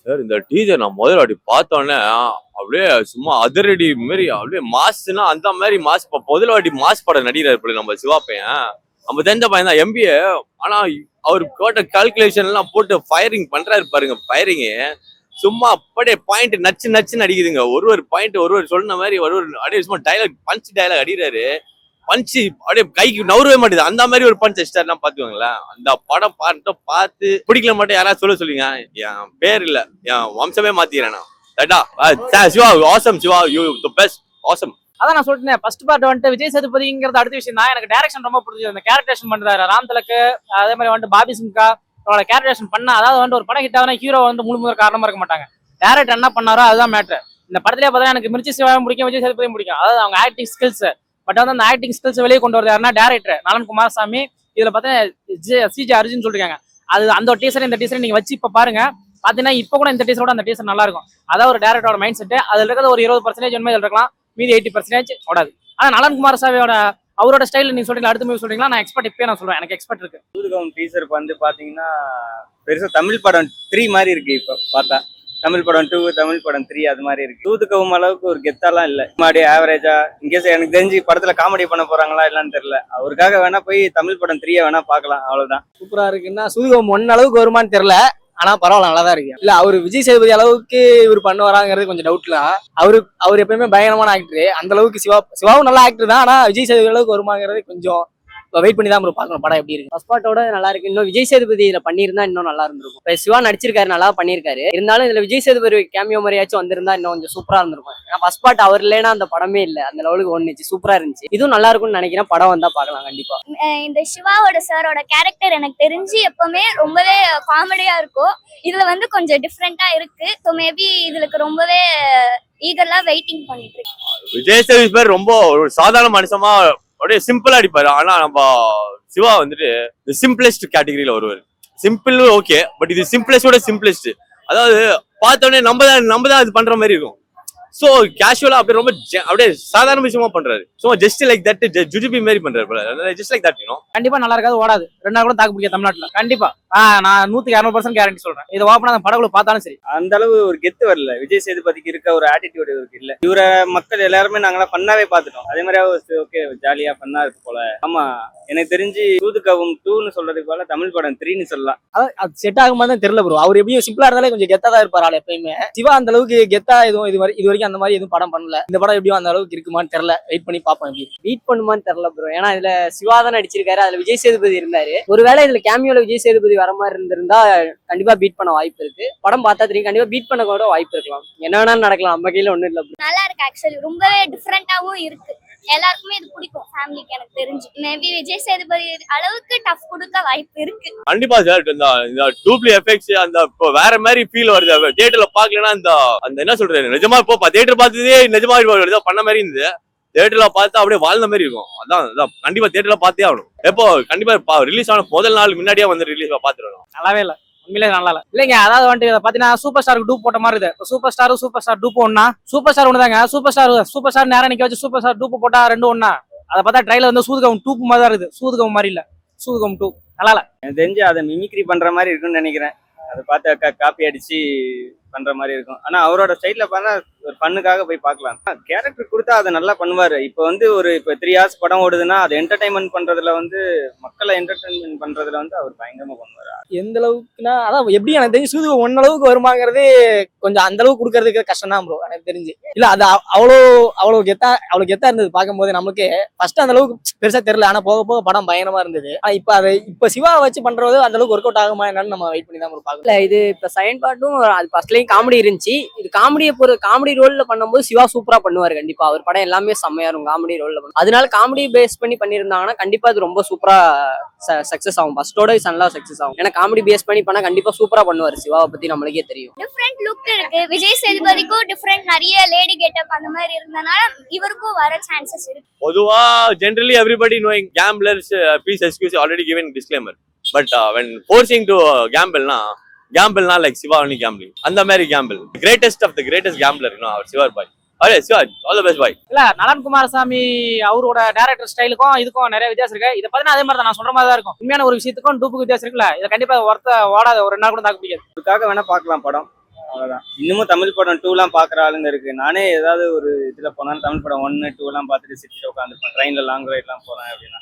Sir இந்த teaser நான் முதல்ல அப்படி பார்த்தோன்னே அப்படியே சும்மா அதிரடி மாரி அப்படியே மாஸ்னா அந்த மாதிரி மாஸ். இப்போ முதல்ல வாட்டி மாஸ் படம் நடிகர் இப்படி நம்ம சிவா பையன், நம்ம தெரிஞ்ச பையன் தான் எம்பிஏ. ஆனா அவர் போட்ட கால்குலேஷன் எல்லாம் போட்டு ஃபயரிங் பண்றாரு பாருங்க. ஃபயரிங் சும்மா அப்படியே பாயிண்ட் நச்சு நச்சுன்னு அடிக்குதுங்க. ஒரு பாயிண்ட் ஒரு சொன்ன மாதிரி ஒரு அப்படியே சும்மா டைலாக் பஞ்ச் டைலாக் அடிக்கிறாரு. பஞ்சு அப்படியே கைக்கு நவரவே மாட்டேது. அந்த மாதிரி ஒரு பஞ்ச் அடிச்சிட்டாருன்னா பாத்துக்கோங்களேன். அந்த படம் பார்த்து பிடிக்கல மட்டும் யாராவது சொல்லுங்க. என் பேர் இல்ல, என் வம்சமே மாத்திக்கிறேன் நான். Shiva awesome, Shiva you the best, awesome. அதான் நான் சொல்லிட்டேன், ஃபர்ஸ்ட் பார்ட் வந்துட்டு விஜய் சேதுபதிங்கிறது அடுத்த விஷயம் தான். எனக்கு டைரக்ஷன் ரொம்ப பிடிச்சது. அந்த கேரக்டரேஷன் பண்றாரு ராம் தலக்கு, அதே மாதிரி வந்துட்டு பாபி சிம்கா அவரோட கேரக்டரேஷன் பண்ணா, அதாவது வந்து ஒரு படம் ஹிட் ஆகுனா ஹீரோ வந்து முழு முதல் காரணமா இருக்க மாட்டாங்க. டேரக்டர் என்ன பண்ணாரோ அதுதான் மேட்ரு. இந்த படத்திலே பார்த்தா எனக்கு மிர்ச்சி சிவாவும் பிடிக்கும், விஜய் சேதுபதியும் பிடிக்கும். அதாவது அவங்க ஆக்டிங் ஸ்கில்ஸ். பட் வந்து அந்த ஆக்டிங் ஸ்கில்ஸ் வெளியே கொண்டு வரது யாருன்னா டேரக்டர் நலன் குமாரசாமி. இதுல பார்த்தீங்கன்னா சிஜே அர்ஜுன் சொல்லிருக்காங்க. அது அந்த டீசர் இந்த டீசர் நீங்க வச்சு இப்ப பாருங்க. பாத்தீங்கன்னா இப்ப கூட இந்த டீசரோட அந்த டீசர் நல்லா இருக்கும். அதாவது ஒரு டேரக்டரோட மைண்ட் செட். அதுல இருக்கிறது ஒரு 20% உண்மை இருக்கலாம், மீதி 80% ஓடாது. ஆனா நலன் குமாரசாமியோட அவரோட ஸ்டைல் நீங்க சொல்றீங்களா, அடுத்த மூவி சொல்றீங்களா, நான் எக்ஸ்பர்ட் இப்பயே நான் சொல்றேன், எனக்கு எக்ஸ்பர்ட் இருக்கு. சூதுகம் டீசர் வந்து பாத்தீங்கன்னா பெருசா தமிழ் படம் 3 மாதிரி இருக்கு. இப்ப பார்த்தா தமிழ் படம் 2, தமிழ் படம் 3 அது மாதிரி இருக்கு. சூதுகவும் அளவுக்கு ஒரு கெத்தாலாம் இல்ல, மாடி ஆவரேஜா. இன்கேஸ் எனக்கு தெரிஞ்சு படத்துல காமெடி பண்ண போறாங்களா இல்லன்னு தெரியல. அவருக்காக வேணா போய் தமிழ் படம் 3 வேணா பாக்கலாம், அவ்வளவுதான். சூப்பரா இருக்குன்னா சூதுகம் 1 அளவுக்கு வருமானு தெரியல, ஆனா பரவாயில்ல, நல்லாதான் இருக்கு. இல்ல அவரு விஜய் சேதுபதி அளவுக்கு இவர் பண்ணுவாராங்கிறது கொஞ்சம் டவுட்ல. அவர் எப்பயுமே பயங்கரமான ஆக்டர். அந்த அளவுக்கு சிவாவும் நல்ல ஆக்டர் தான். ஆனா விஜய் சேதுபதி அளவுக்கு வருமாங்கிறது கொஞ்சம் வெயிட் பண்ணி தான் பார்க்கணும் படம் எப்படி இருக்கு. ஃபர்ஸ்ட் பார்ட்டோட நல்லா இருக்கு. இன்னும் விஜய் சேதுபதி இதுல பண்ணியிருந்தா இன்னும் நல்லா இருந்திருக்கும். இப்ப சிவா நடிச்சிருக்காரு, நல்லா பண்ணியிருக்காரு. இருந்தாலும் இதுல விஜய் சேதுபதி கேமியோ மாதிரியாச்சும் வந்திருந்தா இன்னும் கொஞ்சம் சூப்பரா இருந்திருக்கும். ஏன்னா ஃபர்ஸ்ட் பார்ட் அவர் இல்லைன்னா அந்த படமே இல்ல, அந்த லெவலுக்கு ஒண்ணுச்சு, சூப்பரா இருந்துச்சு. இதுவும் நல்லா இருக்கும்னு நினைக்கிறேன். படம் வந்தா பார்க்கலாம் கண்டிப்பா. இந்த சிவாவோட சாரோட கேரக்டர் எனக்கு தெரிஞ்சு எப்பவுமே ரொம்பவே காமெடியா இருக்கும். இதுல வந்து கொஞ்சம் டிஃப்ரெண்டா இருக்கு. ஸோ மேபி இதுக்கு ரொம்பவே ஈகர்லா வெயிட்டிங் பண்ணிட்டு இருக்கேன். விஜய் சேதுபதி பேர் ரொம்ப ஒரு சாதாரண மனுஷமா அப்படியே சிம்பிளா அடிப்பாரு. ஆனா நம்ம சிவா வந்துட்டு இந்த சிம்பிளஸ்ட் கேட்டகரியில வருவாரு. சிம்பிள் ஓகே, பட் இது சிம்பிளஸ்டோட சிம்பிளஸ்ட். அதாவது பார்த்தோடனே நம்ம தான் அது பண்ற மாதிரி இருக்கும். சோ கேஷுவலா அப்படியே ரொம்ப அப்படியே சாதாரண விஷயமா பண்றாரு. சோ ஜஸ்ட் லைக் தட், ஜுஜுபி மாதிரி பண்றாரு. ஜஸ்ட் லைக் தட் கண்டிப்பா நல்லா இருக்காது, ஓடாது. 2 நாள் கூட தாக்கு பிடிக்க தமிழ்நாட்டுல கண்டிப்பா. நான் 100% கேரண்டி சொல்றேன். இதை ஓப்பனா அந்த படங்களை பார்த்தாலும் சரி. அந்த அளவு ஒரு கெத்து வரல. விஜய் சேதுபதிக்கு இருக்க ஒரு ஆட்டிடியூட் இவருக்கு இல்ல. இவரை மக்கள் எல்லாருமே நாங்களாம் பண்ணாவே பார்த்துட்டோம். அதே மாதிரி ஓகே ஜாலியா பண்ணா இருக்கு போல. ஆமா, எனக்கு தெரிஞ்சு சூதுகவும் 2ன்னு சொல்றதுக்கு போல தமிழ் படம் 3ன்னு சொல்லலாம். அது செட் ஆகுமா தான் தெரியல ப்ரோ. அவர் எப்படியும் சிம்பிளா இருந்தாலே கொஞ்சம் கெத்தா தான் இருப்பாரு ஆள் எப்பயுமே. சிவா அந்த அளவுக்கு கெத்தா எதுவும் இது வரைக்கும் அந்த மாதிரி எதுவும் படம் பண்ணல. இந்த படம் எப்படியும் அந்த அளவுக்கு இருக்குமான்னு தெரியல, வெயிட் பண்ணி பார்ப்போம். எப்படி பீட் பண்ணுமான்னு தெரியல ப்ரோ. ஏன்னா இதுல சிவா தான் நடிச்சிருக்காரு, அதுல விஜய் சேதுபதி இருந்தாரு. ஒருவேளை இதுல கேமியோல விஜய் சேதுபதி வர மாதிரி இருந்திருந்தா கண்டிப்பா பீட் பண்ண வாய்ப்பு இருக்கு. படம் பார்த்தா தெரியும், கண்டிப்பா பீட் பண்ண கூட வாய்ப்பு இருக்கலாம். என்ன வேணாலும் நடக்கலாம், நம்ம கையில ஒண்ணும் இல்ல. நல்லா இருக்கு ஆக்சுவலி, ரொம்பவே டிஃப்ரெண்டாவும் இருக்கு. எல்லாருக்குமே இது பிடிக்கும் ஃபேமிலிக்கு. எனக்கு தெரிஞ்சு மேபி விஜய் சேதுபதி அளவுக்கு டஃப் கொடுக்க வாய்ப்பு இருக்கு. கண்டிப்பா சார். இந்த டூப்ளி எஃபெக்ட்ஸ் அந்த வேற மாதிரி ஃபீல் வருது. தியேட்டர்ல பாக்கலன்னா அந்த என்ன சொல்றது, நிஜமா இப்போ தியேட்டர் பார்த்ததே நிஜமா பண்ண மாதிரி இருந்தது. தியேட்டர்ல பார்த்தா அப்படியே வாழ்ந்த மாதிரி இருக்கும். அதான் கண்டிப்பா தியேட்டர்ல பார்த்தே ஆகணும். எப்போ கண்டிப்பா ரிலீஸ் ஆன முதல் நாள் முன்னாடியே வந்து ரிலீஸ் பாத்துருவோம். நல்லாவே இல்ல, உண்மையிலே நல்லா இல்ல. இல்லைங்க, அதாவது வந்துட்டு பாத்தீங்கன்னா சூப்பர் ஸ்டாருக்கு டூப் போட்ட மாதிரி இருக்கு. சூப்பர் ஸ்டார் டூப் ஒண்ணா, சூப்பர் ஸ்டார் ஒண்ணுதாங்க. சூப்பர் ஸ்டார் நேரம் நிக்க வச்சு சூப்பர் ஸ்டார் டூப் போட்டா 2 ஒண்ணா. அதை பார்த்தா ட்ரைலர் வந்து சூதுகம் 2 மாதிரி தான் இருக்குது. சூதுகம் மாதிரி இல்ல, சூதுகம் 2 நல்லா இல்ல. எனக்கு தெரிஞ்சு அதை மிமிக்ரி பண்ற மாதிரி இருக்குன்னு நினைக்கிறேன். அதை பார்த்து காப்பி அடிச்சு பண்ற மாதிரி இருக்கும். ஆனா அவரோட ஸ்டைல்ல பார்த்தா ஒரு பண்ணுக்காக போய் பார்க்கலாம். கேரக்டர் கொடுத்தா அதை நல்லா பண்ணுவாரு. இப்போ இப்போ 3 hours படம் ஓடுதுன்னா அது என்டர்டைன்மெண்ட் பண்றதுல மக்களை என்டர்டைன்மெண்ட் பண்றதுல அவர் பயங்கரமா பண்ணுவாரு. எந்த அளவுக்குன்னா அதான் எப்படி எனக்கு தெரிஞ்சு சூதுகம் 1 அளவுக்கு வருமாங்கிறது கொஞ்சம் அந்த அளவுக்கு கொடுக்கறதுக்கு கஷ்டம் தான் ப்ரோ எனக்கு தெரிஞ்சு. இல்ல அது அவ்வளவு கெத்தா இருந்தது பார்க்கும்போது. நமக்கு ஃபர்ஸ்ட் அந்த அளவுக்கு பெருசா தெரியல, ஆனா போக போக படம் பயங்கரமா இருந்தது. ஆனா இப்ப சிவா வச்சு பண்றது அந்த அளவுக்கு ஒர்க் அவுட் ஆகுமா என்னன்னு நம்ம வெயிட் பண்ணி தான் ப்ரோ பார்க்கலாம். இல்ல இது இப்ப செகண்ட் பார்ட்டும் அது ஃபர்ஸ்ட்லயும் காமெடி இருந்துச்சு. இது காமெடி ரோல்ல பண்ணும்போது சிவா சூப்பரா பண்ணுவாரு கண்டிப்பா. அவர் படம் எல்லாமே செம்மையா இருக்கும் காமெடி ரோல்ல. அதனால காமெடி பேஸ் பண்ணி பண்ணிருந்தாங்கன்னா கண்டிப்பா அது ரொம்ப சூப்பரா சக்சஸ் ஆகும். ஃபர்ஸ்டோட நல்லா சக்சஸ் ஆகும். ஏன்னா காமெடி பேஸ் பண்ணி பண்ணா கண்டிப்பா சூப்பரா பண்ணுவாரு. சிவாவை பத்தி நம்மளுக்கே தெரியும். டிஃப்ரெண்ட் லுக் இருக்கு. விஜய் சேதுபதிக்கும் டிஃப்ரெண்ட் நிறைய லேடி கெட்டப் அந்த மாதிரி இருந்தனால இவருக்கும் வர சான்சஸ் இருக்கு. பொதுவா generally everybody knowing gamblers, please excuse already given disclaimer, but when forcing to gamble na like Siva only gambling, அந்த மாதிரி gamble, greatest of the greatest gambler, our Siva boy. Alright, Siva, all the best boy. இல்ல நலன் குமாரசாமி அவரோட director ஸ்டைலுக்கும் இதுக்கும் நிறைய வித்தியாசம் இருக்கு. இதை பார்த்தீங்கன்னா அதே மாதிரி தான் நான் சொல்ற மாதிரி தான் இருக்கும். உண்மையான ஒரு விஷயத்துக்கும் டூப்புக்கு வித்தியாசம் இருக்குல்ல. இதை கண்டிப்பா ஓடாத, ஒரு 2 நாள் கூட தாக்கு பிடிக்காது. அதுக்காக வேணா பார்க்கலாம் படம். அவ்வளவுதான். இன்னமும் தமிழ் படம் 2 பாக்குற ஆளுங்க இருக்கு. நானே ஏதாவது ஒரு இதுல போனாலும் தமிழ் படம் 1, 2 பார்த்துட்டு சிட்டில உட்காந்துருப்பேன். ட்ரெயின்ல லாங் ரைட்லாம் போறேன் அப்படின்னா.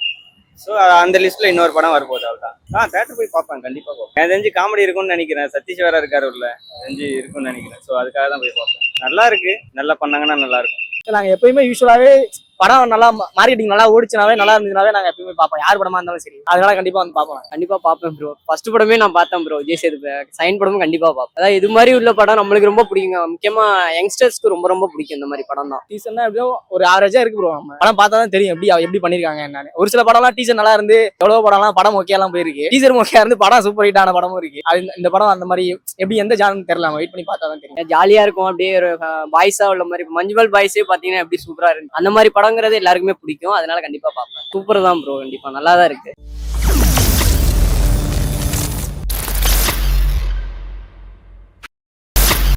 ஸோ அந்த லிஸ்ட்ல இன்னொரு படம் வரப்போகுது. அவ்வளோதான். தேட்டர் போய் பார்ப்பேன், கண்டிப்பா பார்ப்பேன். எனக்கு தெரிஞ்சு காமெடி இருக்கும்னு நினைக்கிறேன். சதீஷ் வேற இருக்காரு உள்ள, தெரிஞ்சு இருக்கும்னு நினைக்கிறேன். ஸோ அதுக்காக தான் போய் பார்ப்பேன். நல்லா இருக்கு, நல்லா பண்ணாங்கன்னா நல்லா இருக்கும். நாங்க எப்பயுமே யூஸ்வலாவே படம் நல்லா மார்க்கெட்டிங் நல்லா ஓடிச்சுனாவே நல்லா இருந்ததுனாவே நாங்க எப்பயுமே பார்ப்போம். யார் படமா இருந்தாலும் சரி, அதனால கண்டிப்பா வந்து பார்ப்போம். கண்டிப்பா பார்ப்பேன் ப்ரோ. ஃபர்ஸ்ட் படமே நான் பார்த்தேன் ப்ரோ, விஜய் சேதுபதி சைன் படமும் கண்டிப்பா பார்ப்பேன். அதாவது இது மாதிரி உள்ள படம் நம்மளுக்கு ரொம்ப பிடிக்குங்க. முக்கியமா யங்ஸ்டர்ஸ்க்கு ரொம்ப ரொம்ப பிடிக்கும் இந்த மாதிரி படம் தான். டீசர்னா எப்படியோ ஒரு ஆவரேஜா இருக்கு ப்ரோ. நம்ம படம் பார்த்தா தான் தெரியும் எப்படி பண்ணிருக்காங்க என்னன்னு. ஒரு சில படம்லாம் டீசர் நல்லா இருந்து எவ்வளவு படம் ஓகே எல்லாம் போயிருக்கு. டீசர் ஓகே இருந்து படம் சூப்பர் ஹிட் ஆன படமும் இருக்கு. அது இந்த படம் அந்த மாதிரி எப்படி எந்த ஜானு தெரியல, வெயிட் பண்ணி பார்த்தா தான் தெரியும். ஜாலியா இருக்கும், அப்படியே ஒரு பாய்ஸா உள்ள மாதிரி. மஞ்சுமல் பாய்ஸே பாத்தீங்கன்னா எப்படி சூப்பரா இருக்கு. அந்த மாதிரி படங்கிறது எல்லாருக்குமே பிடிக்கும், அதனால கண்டிப்பா பார்ப்பேன். சூப்பர் தான் ப்ரோ, கண்டிப்பா நல்லா தான் இருக்கு.